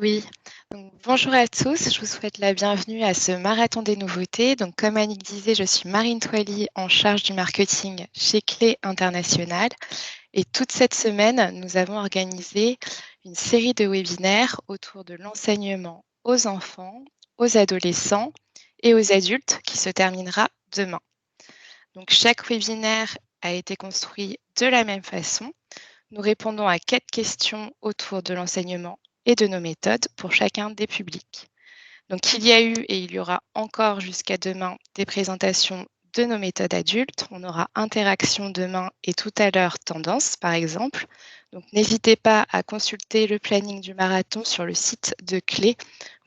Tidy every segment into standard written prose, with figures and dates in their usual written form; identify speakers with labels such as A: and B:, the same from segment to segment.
A: Oui, donc bonjour à tous, je vous souhaite la bienvenue à ce marathon des nouveautés. Donc, comme Annick disait, je suis Marine Toily en charge du marketing chez Clé International. Et toute cette semaine, nous avons organisé une série de webinaires autour de l'enseignement aux enfants, aux adolescents et aux adultes qui se terminera demain. Donc, chaque webinaire a été construit de la même façon. Nous répondons à 4 questions autour de l'enseignement et de nos méthodes pour chacun des publics. Donc, il y a eu et il y aura encore jusqu'à demain des présentations de nos méthodes adultes. On aura interaction demain et tout à l'heure tendance, par exemple. Donc, n'hésitez pas à consulter le planning du marathon sur le site de Clé.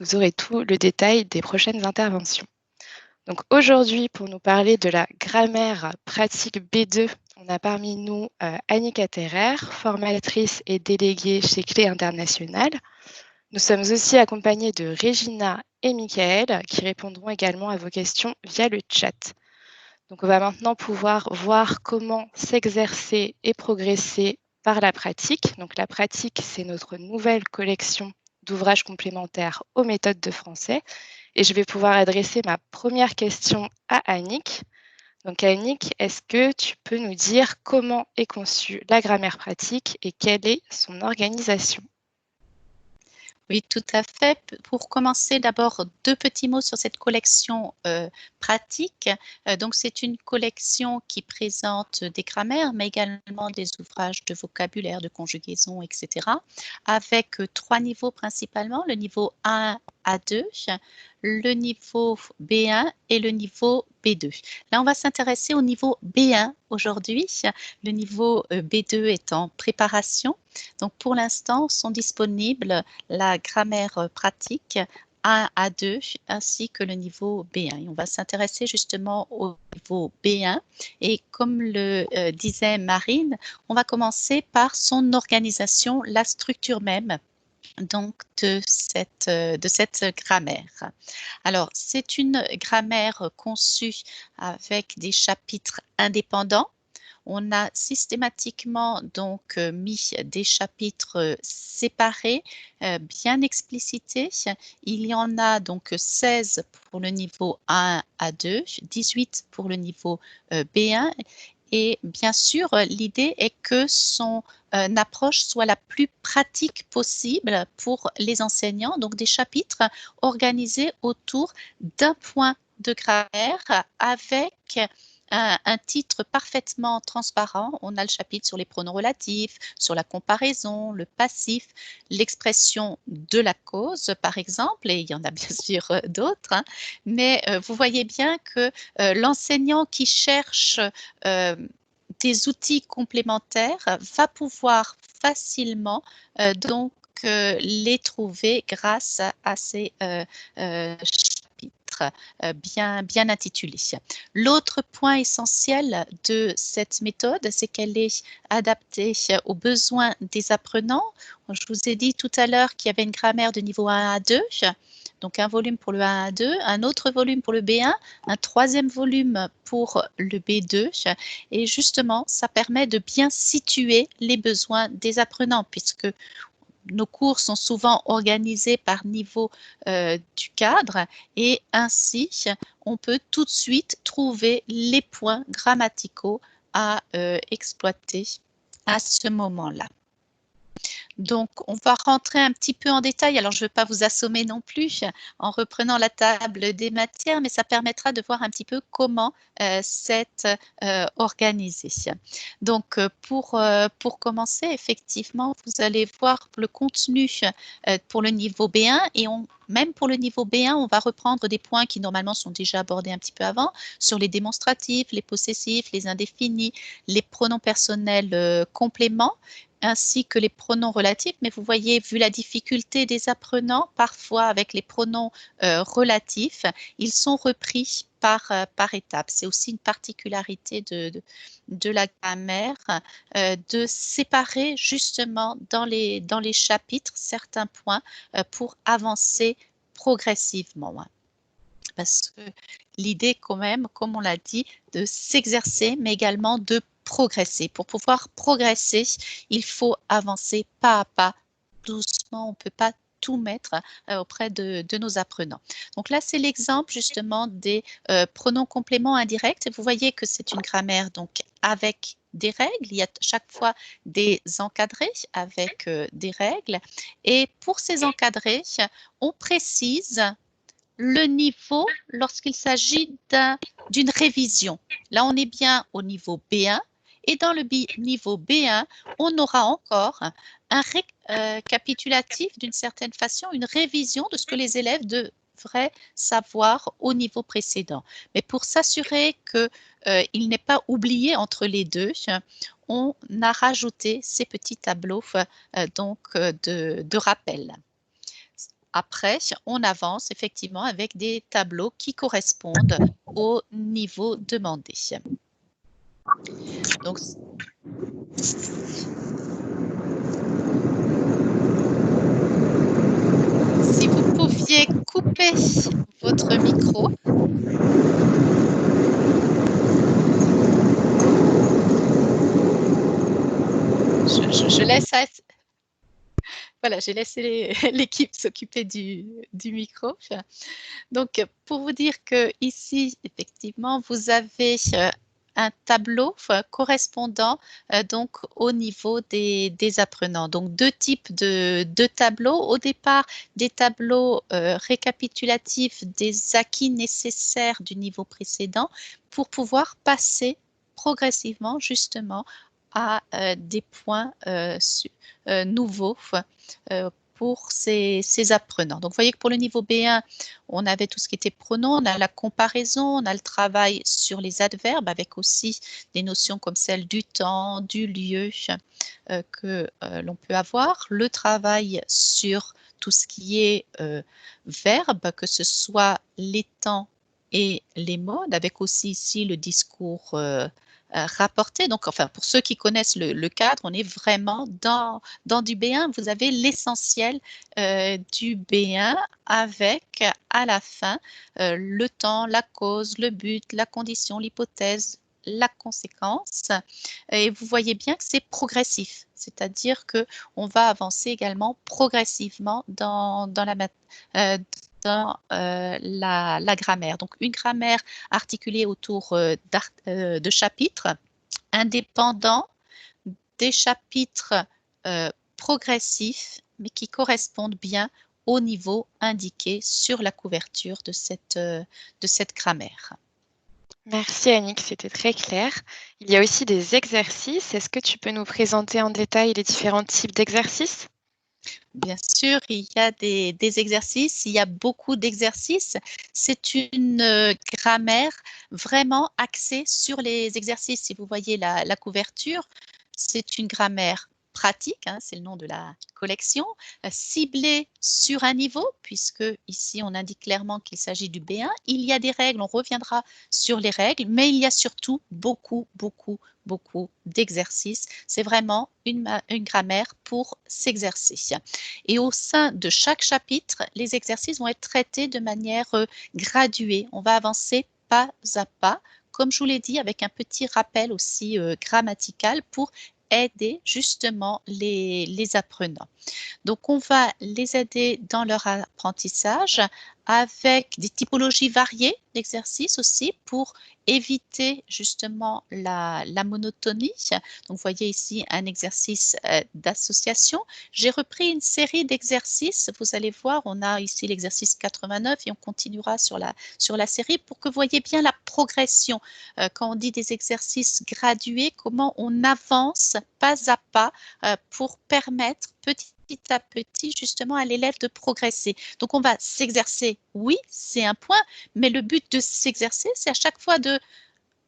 A: Vous aurez tout le détail des prochaines interventions. Donc aujourd'hui, pour nous parler de la grammaire pratique B2, on a parmi nous Annick Atterer, formatrice et déléguée chez Clé International. Nous sommes aussi accompagnés de Regina et Michael qui répondront également à vos questions via le chat. Donc on va maintenant pouvoir voir comment s'exercer et progresser par la pratique. Donc la pratique, c'est notre nouvelle collection d'ouvrages complémentaires aux méthodes de français. Et je vais pouvoir adresser ma première question à Annick. Donc Annick, est-ce que tu peux nous dire comment est conçue la grammaire pratique et quelle est son organisation?
B: Oui, tout à fait. Pour commencer, d'abord, 2 petits mots sur cette collection pratique. Donc, c'est une collection qui présente des grammaires, mais également des ouvrages de vocabulaire, de conjugaison, etc. Avec 3 niveaux principalement, le niveau 1 à 2, le niveau B1 et le niveau B2. Là, on va s'intéresser au niveau B1 aujourd'hui. Le niveau B2 est en préparation. Donc, pour l'instant, sont disponibles la grammaire pratique 1 à 2 ainsi que le niveau B1. Et on va s'intéresser justement au niveau B1 et comme le disait Marine, on va commencer par son organisation, la structure même donc de cette grammaire. Alors, c'est une grammaire conçue avec des chapitres indépendants. On a systématiquement donc mis des chapitres séparés, bien explicités. Il y en a donc 16 pour le niveau 1 à 2, 18 pour le niveau B1. Et bien sûr, l'idée est que son approche soit la plus pratique possible pour les enseignants. Donc des chapitres organisés autour d'un point de grammaire avec un titre parfaitement transparent. On a le chapitre sur les pronoms relatifs, sur la comparaison, le passif, l'expression de la cause, par exemple, et il y en a bien sûr d'autres. Hein, mais vous voyez bien que l'enseignant qui cherche des outils complémentaires va pouvoir facilement donc les trouver grâce à ces chapitres bien intitulés. L'autre point essentiel de cette méthode, c'est qu'elle est adaptée aux besoins des apprenants. Je vous ai dit tout à l'heure qu'il y avait une grammaire de niveau 1 à 2, donc un volume pour le 1 à 2, un autre volume pour le B1, un troisième volume pour le B2. Et justement, ça permet de bien situer les besoins des apprenants puisque nos cours sont souvent organisés par niveau du cadre et ainsi, on peut tout de suite trouver les points grammaticaux à exploiter à ce moment-là. Donc, on va rentrer un petit peu en détail. Alors, je ne veux pas vous assommer non plus en reprenant la table des matières, mais ça permettra de voir un petit peu comment c'est organisé. Donc, pour commencer, effectivement, vous allez voir le contenu pour le niveau B1 et même pour le niveau B1, on va reprendre des points qui normalement sont déjà abordés un petit peu avant, sur les démonstratifs, les possessifs, les indéfinis, les pronoms personnels compléments, ainsi que les pronoms relatifs, mais vous voyez, vu la difficulté des apprenants, parfois avec les pronoms relatifs, ils sont repris par étapes. C'est aussi une particularité de la grammaire, de séparer justement dans les chapitres certains points pour avancer progressivement. Parce que l'idée quand même, comme on l'a dit, de s'exercer, mais également de progresser. Pour pouvoir progresser, il faut avancer pas à pas, doucement. On ne peut pas tout mettre auprès de nos apprenants. Donc là, c'est l'exemple justement des pronoms compléments indirects. Vous voyez que c'est une grammaire donc avec des règles. Il y a chaque fois des encadrés avec des règles. Et pour ces encadrés, on précise le niveau lorsqu'il s'agit d'une révision. Là, on est bien au niveau B1. Et dans le niveau B1, on aura encore un récapitulatif d'une certaine façon, une révision de ce que les élèves devraient savoir au niveau précédent. Mais pour s'assurer qu'il n'est pas oublié entre les deux, on a rajouté ces petits tableaux de rappel. Après, on avance effectivement avec des tableaux qui correspondent au niveau demandé. Donc, si vous pouviez couper votre micro. Je laisse voilà, j'ai laissé l'équipe s'occuper du micro. Donc, pour vous dire que ici, effectivement, vous avez un tableau correspondant donc au niveau des apprenants. Donc, deux types de tableaux. Au départ, des tableaux récapitulatifs des acquis nécessaires du niveau précédent pour pouvoir passer progressivement justement à des points nouveaux pour ces apprenants. Donc, vous voyez que pour le niveau B1, on avait tout ce qui était pronom, on a la comparaison, on a le travail sur les adverbes avec aussi des notions comme celle du temps, du lieu que l'on peut avoir, le travail sur tout ce qui est verbe, que ce soit les temps et les modes, avec aussi ici le discours rapporté. Donc, enfin, pour ceux qui connaissent le cadre, on est vraiment dans du B1. Vous avez l'essentiel du B1 avec, à la fin, le temps, la cause, le but, la condition, l'hypothèse, la conséquence. Et vous voyez bien que c'est progressif, c'est-à-dire qu'on va avancer également progressivement dans la grammaire. Donc, une grammaire articulée autour de chapitres indépendants, des chapitres progressifs, mais qui correspondent bien au niveau indiqué sur la couverture de cette grammaire.
A: Merci Annick, c'était très clair. Il y a aussi des exercices. Est-ce que tu peux nous présenter en détail les différents types d'exercices?
B: Bien sûr, il y a des exercices, il y a beaucoup d'exercices. C'est une grammaire vraiment axée sur les exercices. Si vous voyez la couverture, c'est une grammaire pratique, hein, c'est le nom de la collection, ciblée sur un niveau, puisque ici on indique clairement qu'il s'agit du B1. Il y a des règles, on reviendra sur les règles, mais il y a surtout beaucoup d'exercices. C'est vraiment une grammaire pour s'exercer. Et au sein de chaque chapitre, les exercices vont être traités de manière graduée. On va avancer pas à pas, comme je vous l'ai dit, avec un petit rappel aussi grammatical pour aider justement les apprenants. Donc, on va les aider dans leur apprentissage avec des typologies variées d'exercices aussi pour éviter justement la monotonie. Donc, vous voyez ici un exercice d'association. J'ai repris une série d'exercices. Vous allez voir, on a ici l'exercice 89 et on continuera sur la série pour que vous voyez bien la progression. Quand on dit des exercices gradués, comment on avance pas à pas pour permettre petit à petit justement à l'élève de progresser. Donc on va s'exercer, oui, c'est un point, mais le but de s'exercer, c'est à chaque fois de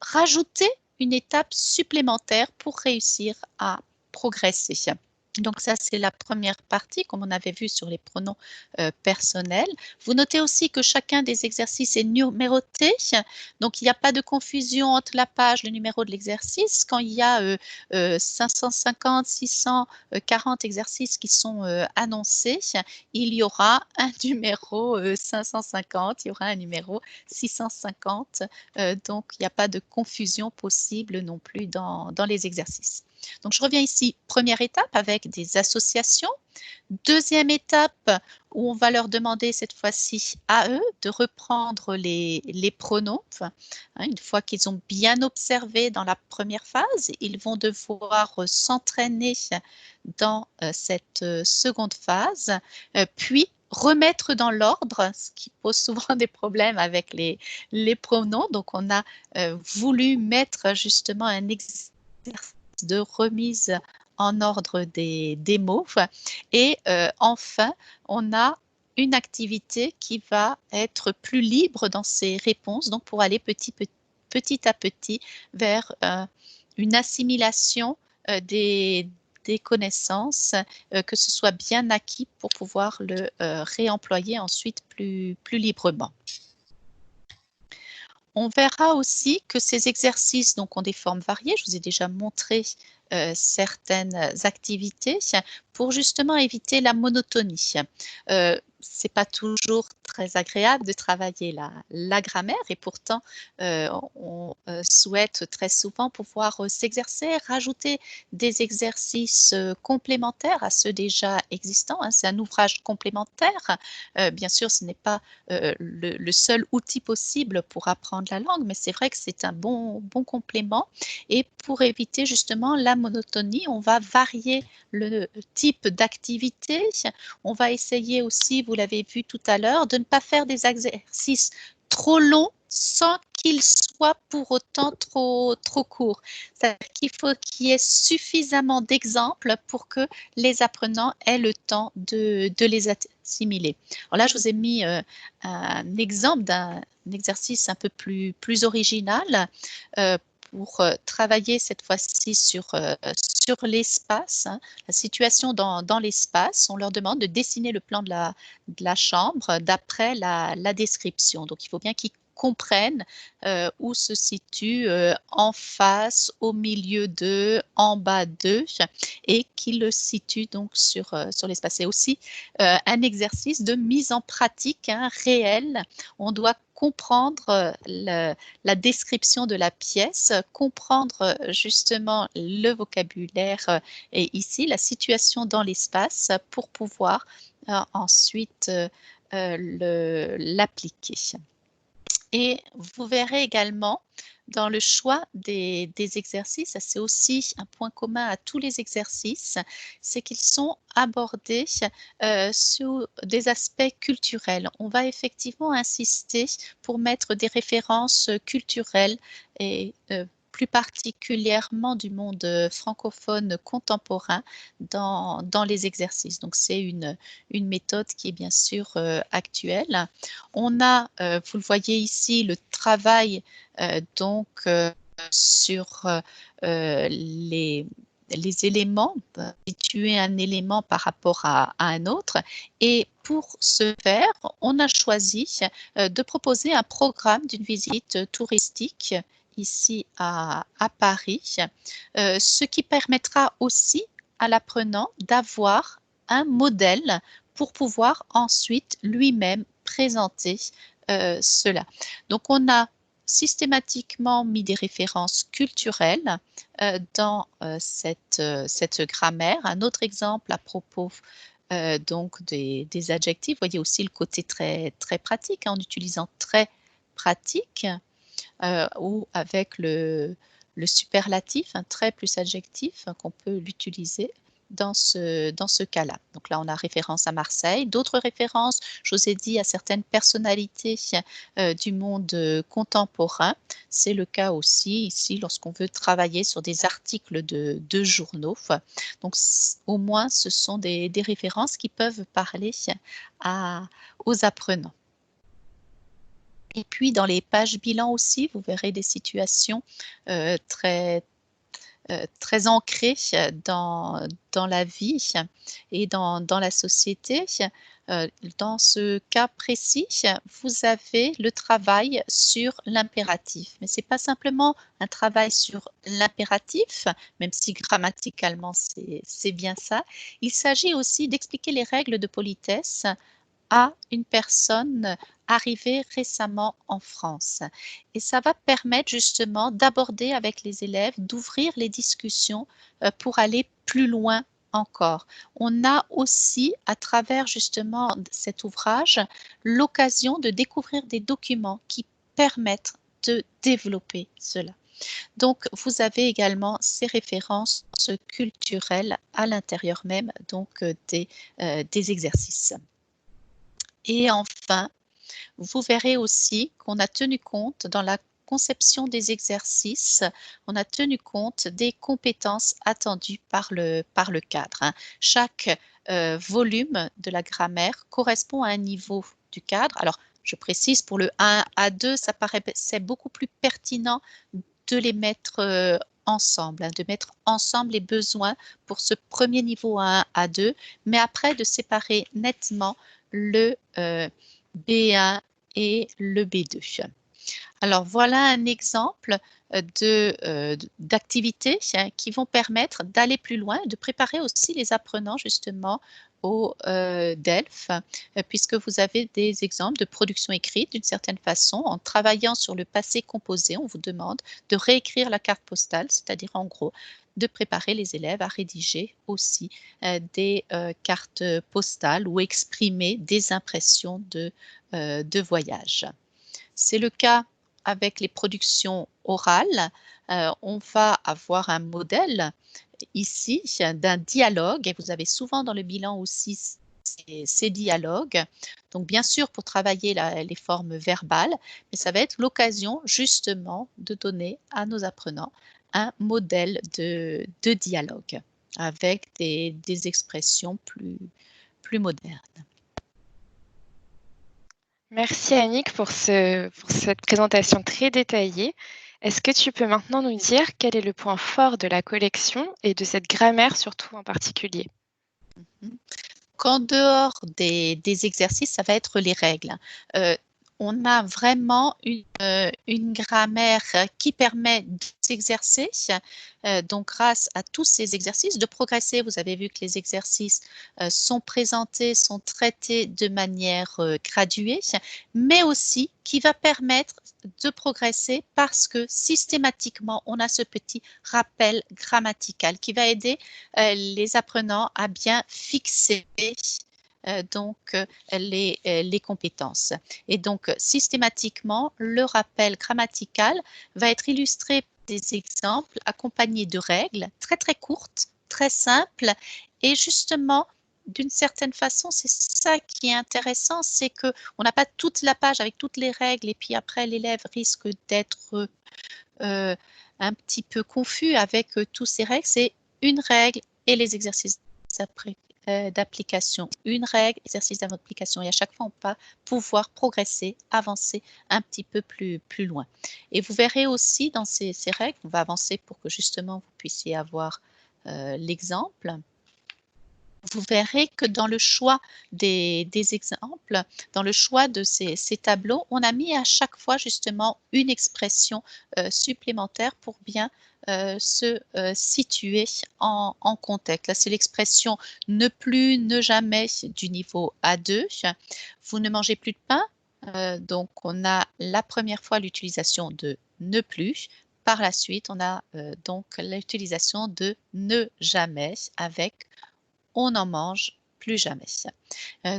B: rajouter une étape supplémentaire pour réussir à progresser. Donc ça, c'est la première partie, comme on avait vu sur les pronoms personnels. Vous notez aussi que chacun des exercices est numéroté, donc il n'y a pas de confusion entre la page, le numéro de l'exercice. Quand il y a 550, 640 exercices qui sont annoncés, il y aura un numéro 550, il y aura un numéro 650, donc il n'y a pas de confusion possible non plus dans les exercices. Donc, je reviens ici, première étape avec des associations. Deuxième étape, où on va leur demander cette fois-ci à eux de reprendre les pronoms. Une fois qu'ils ont bien observé dans la première phase, ils vont devoir s'entraîner dans cette seconde phase, puis remettre dans l'ordre, ce qui pose souvent des problèmes avec les pronoms. Donc, on a voulu mettre justement un exercice de remise en ordre des mots. Et enfin, on a une activité qui va être plus libre dans ses réponses, donc pour aller petit à petit vers une assimilation des connaissances, que ce soit bien acquis pour pouvoir le réemployer ensuite plus librement. On verra aussi que ces exercices donc, ont des formes variées. Je vous ai déjà montré certaines activités pour justement éviter la monotonie. C'est pas toujours très agréable de travailler la grammaire et pourtant on souhaite très souvent pouvoir s'exercer, rajouter des exercices complémentaires à ceux déjà existants. C'est un ouvrage complémentaire. Bien sûr, ce n'est pas le seul outil possible pour apprendre la langue, mais c'est vrai que c'est un bon complément. Et pour éviter justement la monotonie, on va varier le type d'activité. On va essayer aussi, vous l'avez vu tout à l'heure, de ne pas faire des exercices trop longs sans qu'ils soient pour autant trop courts. C'est-à-dire qu'il faut qu'il y ait suffisamment d'exemples pour que les apprenants aient le temps de les assimiler. Alors là, je vous ai mis un exemple d'un exercice un peu plus original pour travailler cette fois-ci sur l'espace, la situation dans l'espace. On leur demande de dessiner le plan de la chambre d'après la description. Donc, il faut bien qu'ils comprennent où se situe en face, au milieu d'eux, en bas d'eux, et qu'ils le situent donc sur l'espace. C'est aussi un exercice de mise en pratique réelle. On doit comprendre la description de la pièce, comprendre justement le vocabulaire et ici la situation dans l'espace pour pouvoir ensuite l'appliquer. Et vous verrez également dans le choix des exercices, ça c'est aussi un point commun à tous les exercices, c'est qu'ils sont abordés sur des aspects culturels. On va effectivement insister pour mettre des références culturelles et plus particulièrement du monde francophone contemporain dans les exercices. Donc c'est une méthode qui est bien sûr actuelle. On a, vous le voyez ici, le travail donc sur les éléments, situer un élément par rapport à un autre. Et pour ce faire, on a choisi de proposer un programme d'une visite touristique ici à Paris, ce qui permettra aussi à l'apprenant d'avoir un modèle pour pouvoir ensuite lui-même présenter cela. Donc, on a systématiquement mis des références culturelles dans cette grammaire. Un autre exemple à propos donc des adjectifs. Vous voyez aussi le côté très pratique, en utilisant très pratique ou avec le superlatif, un très plus adjectif, qu'on peut l'utiliser dans ce cas-là. Donc là, on a référence à Marseille. D'autres références, je vous ai dit, à certaines personnalités du monde contemporain. C'est le cas aussi ici lorsqu'on veut travailler sur des articles de journaux. Donc au moins, ce sont des références qui peuvent parler aux apprenants. Et puis, dans les pages bilan aussi, vous verrez des situations très ancrées dans la vie et dans la société. Dans ce cas précis, vous avez le travail sur l'impératif. Mais ce n'est pas simplement un travail sur l'impératif, même si grammaticalement c'est bien ça. Il s'agit aussi d'expliquer les règles de politesse à une personne arrivée récemment en France. Et ça va permettre justement d'aborder avec les élèves, d'ouvrir les discussions pour aller plus loin encore. On a aussi, à travers justement cet ouvrage, l'occasion de découvrir des documents qui permettent de développer cela. Donc, vous avez également ces références culturelles à l'intérieur même donc, des exercices. Et enfin, vous verrez aussi qu'on a tenu compte dans la conception des exercices, on a tenu compte des compétences attendues par le cadre, hein. Chaque volume de la grammaire correspond à un niveau du cadre. Alors, je précise, pour le 1 à 2, ça paraissait beaucoup plus pertinent de les mettre ensemble, hein, de mettre ensemble les besoins pour ce premier niveau 1 à 2, mais après de séparer nettement le B1 et le B2. Alors voilà un exemple d'activités qui vont permettre d'aller plus loin, de préparer aussi les apprenants justement au DELF, puisque vous avez des exemples de production écrite d'une certaine façon. En travaillant sur le passé composé, on vous demande de réécrire la carte postale, c'est-à-dire en gros de préparer les élèves à rédiger aussi des cartes postales ou exprimer des impressions de voyage. C'est le cas avec les productions orales. On va avoir un modèle ici d'un dialogue, et vous avez souvent dans le bilan aussi ces dialogues. Donc bien sûr pour travailler les formes verbales, mais ça va être l'occasion justement de donner à nos apprenants un modèle de dialogue avec des expressions plus modernes.
A: Merci Annick pour cette présentation très détaillée. Est-ce que tu peux maintenant nous dire quel est le point fort de la collection et de cette grammaire surtout en particulier?
B: Qu'en dehors des exercices, ça va être les règles. On a vraiment une grammaire qui permet de s'exercer, donc grâce à tous ces exercices, de progresser. Vous avez vu que les exercices sont présentés, sont traités de manière graduée, mais aussi qui va permettre de progresser parce que systématiquement, on a ce petit rappel grammatical qui va aider les apprenants à bien fixer donc les compétences. Et donc systématiquement, le rappel grammatical va être illustré par des exemples accompagnés de règles très très courtes, très simples, et justement d'une certaine façon, c'est ça qui est intéressant, c'est qu'on n'a pas toute la page avec toutes les règles et puis après l'élève risque d'être un petit peu confus avec tous ces règles. C'est une règle et les exercices d'application, une règle, exercice d'application, et à chaque fois on va pouvoir progresser, avancer un petit peu plus loin. Et vous verrez aussi dans ces règles, on va avancer pour que justement vous puissiez avoir l'exemple. Vous verrez que dans le choix des exemples, dans le choix de ces tableaux, on a mis à chaque fois justement une expression supplémentaire pour bien se situer en contexte. Là, c'est l'expression ne plus, ne jamais du niveau A2. Vous ne mangez plus de pain. Donc, on a la première fois l'utilisation de ne plus. Par la suite, on a donc l'utilisation de ne jamais avec on n'en mange plus jamais.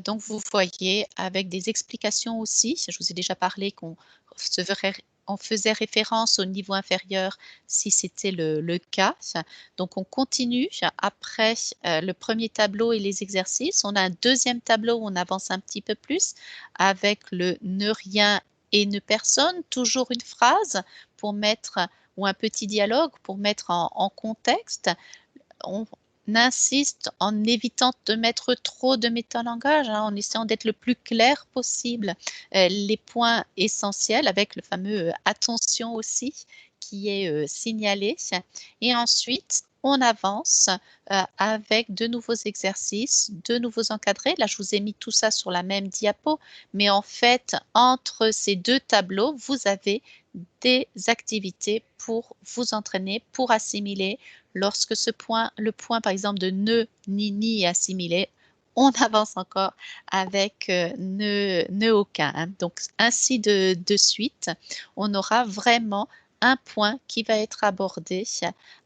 B: Donc vous voyez avec des explications aussi, je vous ai déjà parlé qu'on faisait référence au niveau inférieur si c'était le cas. Donc on continue après le premier tableau et les exercices. On a un deuxième tableau où on avance un petit peu plus avec le ne rien et ne personne, toujours une phrase pour mettre ou un petit dialogue pour mettre en contexte. On insiste en évitant de mettre trop de métalangage, en essayant d'être le plus clair possible. Les points essentiels avec le fameux attention aussi qui est signalé. Et ensuite, on avance avec de nouveaux exercices, de nouveaux encadrés. Là, je vous ai mis tout ça sur la même diapo, mais en fait, entre ces deux tableaux, vous avez des activités pour vous entraîner, pour assimiler. Lorsque le point par exemple de ne, ni est assimilé, on avance encore avec ne aucun. Hein. Donc, ainsi de suite, on aura vraiment un point qui va être abordé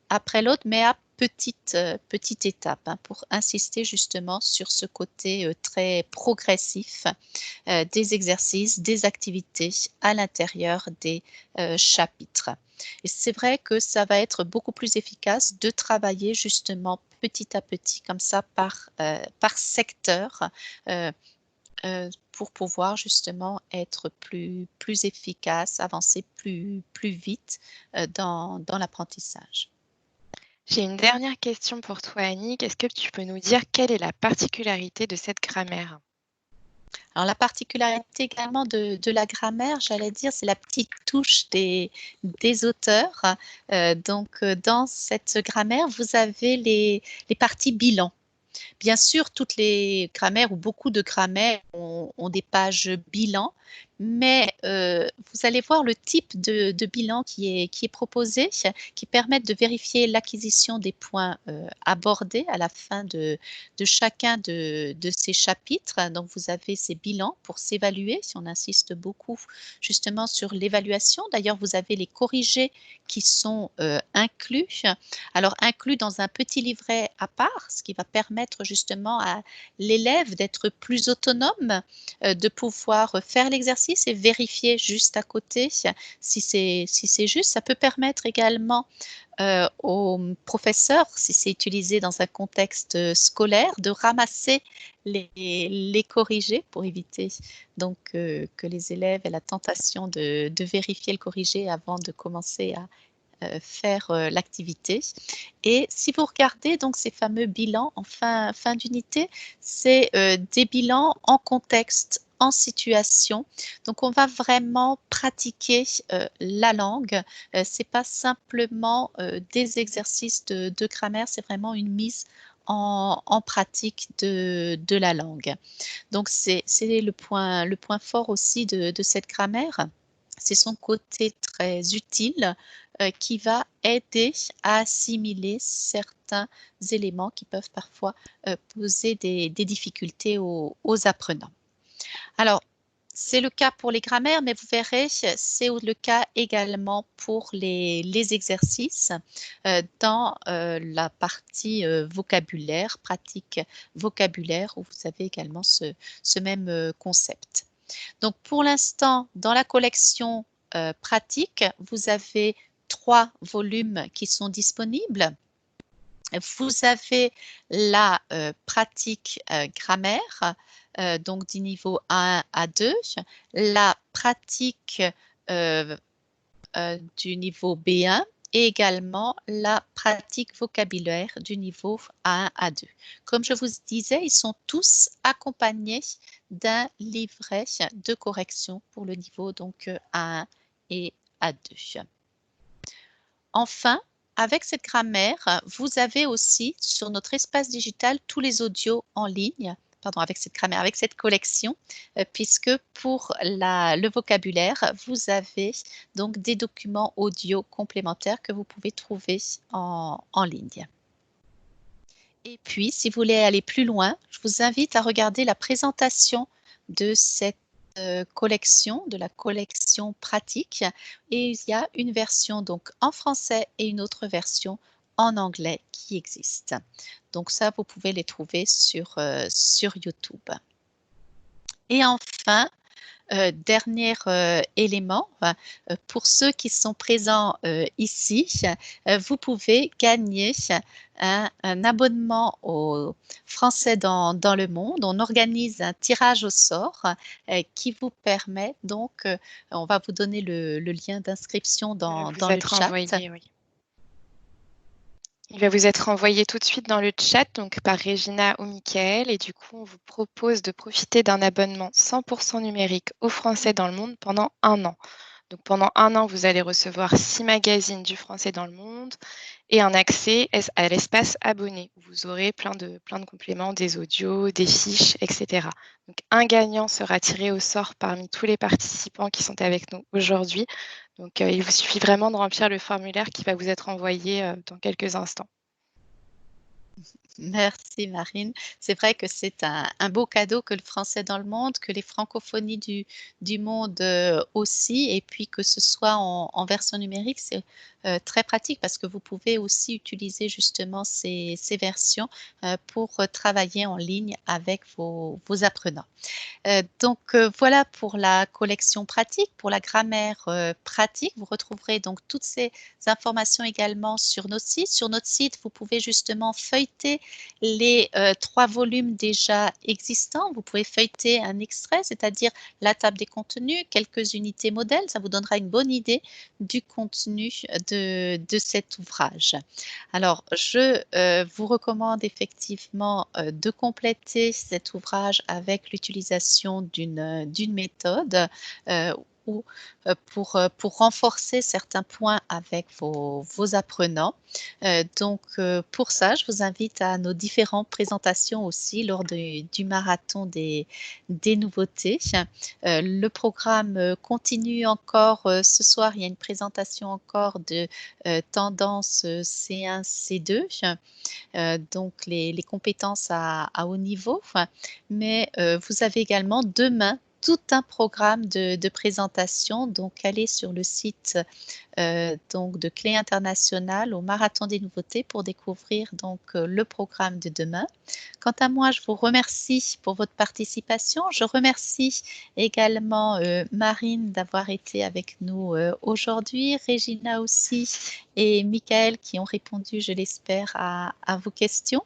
B: après l'autre, mais à petite étape, hein, pour insister justement sur ce côté très progressif des exercices, des activités à l'intérieur des chapitres. Et c'est vrai que ça va être beaucoup plus efficace de travailler justement petit à petit, comme ça, par secteur, pour pouvoir justement être plus efficace, avancer plus vite dans l'apprentissage.
A: J'ai une dernière question pour toi, Annick. Est-ce que tu peux nous dire quelle est la particularité de cette grammaire?
B: Alors la particularité également de la grammaire, j'allais dire, c'est la petite touche des auteurs. Dans cette grammaire, vous avez les parties bilan. Bien sûr, toutes les grammaires ou beaucoup de grammaires ont des pages bilan, mais vous allez voir le type de bilan qui est proposé, qui permettent de vérifier l'acquisition des points abordés à la fin de chacun de ces chapitres. Donc, vous avez ces bilans pour s'évaluer, si on insiste beaucoup justement sur l'évaluation. D'ailleurs, vous avez les corrigés qui sont inclus. Alors, inclus dans un petit livret à part, ce qui va permettre justement à l'élève d'être plus autonome, de pouvoir faire l'exercice et vérifier juste à côté si c'est juste. Ça peut permettre également aux professeurs, si c'est utilisé dans un contexte scolaire, de ramasser les corrigés pour éviter donc que les élèves aient la tentation de vérifier le corrigé avant de commencer à faire l'activité. Et si vous regardez donc ces fameux bilans en fin d'unité, c'est des bilans en contexte, en situation. Donc on va vraiment pratiquer la langue. C'est pas simplement des exercices de grammaire, c'est vraiment une mise en pratique de la langue. Donc c'est le point fort aussi de cette grammaire. C'est son côté très utile qui va aider à assimiler certains éléments qui peuvent parfois poser des difficultés aux apprenants. Alors, c'est le cas pour les grammaires, mais vous verrez, c'est le cas également pour les exercices dans la partie vocabulaire, pratique vocabulaire, où vous avez également ce même concept. Donc, pour l'instant, dans la collection pratique, vous avez 3 volumes qui sont disponibles. Vous avez la pratique grammaire, donc du niveau 1 à 2, la pratique du niveau B1 et également la pratique vocabulaire du niveau A1 à 2. Comme je vous disais, ils sont tous accompagnés d'un livret de correction pour le niveau donc A1 et A2. Enfin, avec cette grammaire, vous avez aussi sur notre espace digital tous les audios en ligne, pardon, avec cette grammaire, avec cette collection, puisque pour le vocabulaire, vous avez donc des documents audio complémentaires que vous pouvez trouver en ligne. Et puis, si vous voulez aller plus loin, je vous invite à regarder la présentation de cette collection, de la collection pratique. Et il y a une version donc en français et une autre version en anglais qui existe. Donc ça, vous pouvez les trouver sur YouTube. Et enfin, dernier élément, pour ceux qui sont présents ici, vous pouvez gagner un abonnement au Français dans le monde. On organise un tirage au sort qui vous permet donc, on va vous donner le lien d'inscription dans
A: Vous
B: le
A: être
B: chat.
A: envoyé, oui. Il va vous être envoyé tout de suite dans le chat, donc par Régina ou Michael. Et du coup, on vous propose de profiter d'un abonnement 100% numérique au Français dans le monde pendant 1 an. Donc pendant 1 an, vous allez recevoir 6 magazines du français dans le monde et un accès à l'espace abonné, où vous aurez plein de compléments, des audios, des fiches, etc. Donc un gagnant sera tiré au sort parmi tous les participants qui sont avec nous aujourd'hui. Donc il vous suffit vraiment de remplir le formulaire qui va vous être envoyé dans quelques instants.
B: Merci Marine. C'est vrai que c'est un beau cadeau que le français dans le monde, que les francophonies du monde aussi, et puis que ce soit en version numérique, c'est très pratique parce que vous pouvez aussi utiliser justement ces versions pour travailler en ligne avec vos apprenants. Voilà pour la collection pratique, pour la grammaire pratique. Vous retrouverez donc toutes ces informations également sur notre site. Sur notre site, vous pouvez justement feuilleter les 3 volumes déjà existants. Vous pouvez feuilleter un extrait, c'est-à-dire la table des contenus, quelques unités modèles. Ça vous donnera une bonne idée du contenu de cet ouvrage. Alors, je vous recommande effectivement de compléter cet ouvrage avec l'utilisation d'une méthode ou pour renforcer certains points avec vos apprenants. Pour ça, je vous invite à nos différentes présentations aussi lors du marathon des nouveautés. Le programme continue encore ce soir. Il y a une présentation encore de tendance C1, C2, donc les compétences à haut niveau. Mais vous avez également demain tout un programme de présentation. Donc, allez sur le site donc de Clé Internationale au Marathon des Nouveautés pour découvrir donc le programme de demain. Quant à moi, je vous remercie pour votre participation. Je remercie également Marine d'avoir été avec nous aujourd'hui, Regina aussi et Michael qui ont répondu, je l'espère, à vos questions.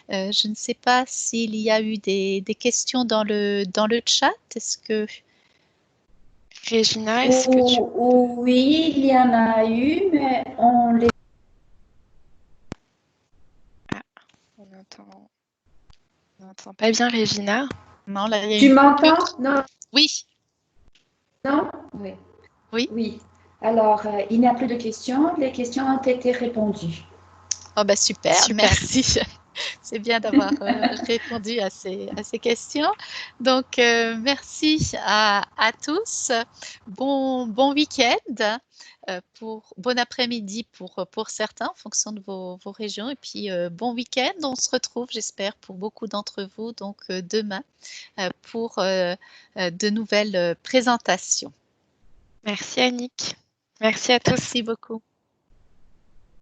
B: Je ne sais pas s'il y a eu des questions dans le chat. Est-ce que...
A: Régina, est-ce que tu...
C: Oui, il y en a eu, mais on les...
A: Ah, on n'entend pas bien Régina.
B: Non, là, il y a
C: Tu
B: une
C: m'entends?
B: coupure.
C: Non.
B: Oui.
C: Non? Oui.
B: Oui.
C: Oui. Alors, il n'y a plus de questions. Les questions ont été répondues.
B: Oh bah super. Merci. C'est bien d'avoir répondu à ces questions. Donc, merci à tous. Bon week-end, bon après-midi pour certains en fonction de vos régions. Et puis, bon week-end. On se retrouve, j'espère, pour beaucoup d'entre vous, donc demain, pour de nouvelles présentations.
A: Merci Annick. Merci à tous.
B: Merci beaucoup.